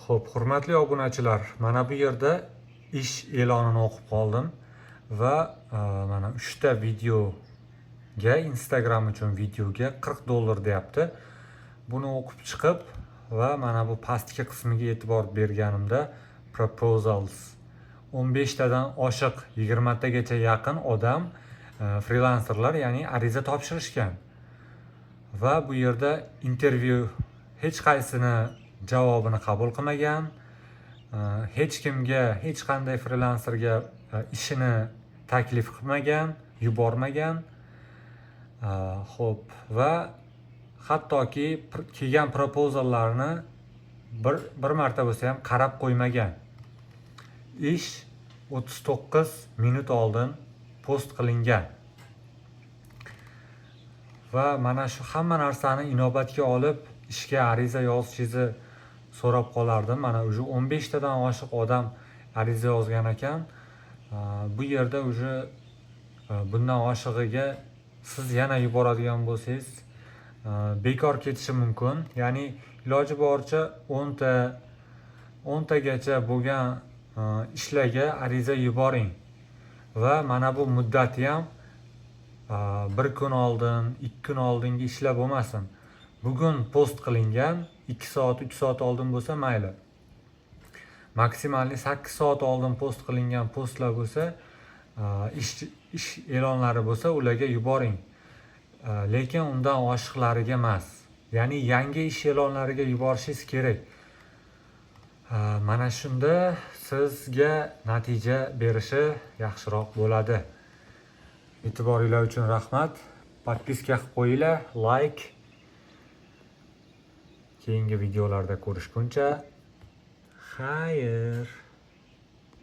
Xo'p, hurmatli obunachilar, mana bu yerda ish e'lonini o'qib qoldim va mana 3 ta videoga, Instagram uchun videoga $40 deyapti. Buni o'qib chiqib va mana bu pastki qismiga e'tibor berganimda proposals 15 tadan oshiq 20 tagacha yaqin odam frilanserlar, ya'ni ariza topshirishgan. Va bu yerda intervyu hech qaysini javobini qabul qilmagan, hech kimga, hech qanday frilanserga ishini taklif qilmagan, yubormagan. Xo'p, va hattoki kelgan proposallarni bir marta bo'lsa ham qarab qo'ymagan. Ish 39 minut oldin post qilingan. Va mana shu hamma narsani inobatga olib ishga ariza yozishingizni so'rab qolardim. Mana уже 15 tadan oshiq odam ariza yozgan ekan. Bu yerda уже bundan oshig'iga siz yana yuboradigan bo'lsangiz bekor ketishi mumkin. Ya'ni iloji boricha 10 tagacha bo'lgan ishlarga ariza yuboring. Va mana bu muddati ham 1 kun oldin, 2 kun oldingi ishlar bo'lmasin. Bugun post qilingan 2 soat, 3 soat oldin bo'lsa mayli. Maksimalni 8 soat oldin post qilingan postlar bo'lsa, ish e'lonlari bo'lsa, ularga yuboring. Lekin undan oshiqlariga emas. Ya'ni yangi ish e'lonlariga yuborishingiz kerak. Mana shunda sizga natija berishi yaxshiroq bo'ladi. E'tiboringlar uchun rahmat. Podpiska qilib qo'yinglar, like. Keyingi videolarda ko'rishguncha xayr.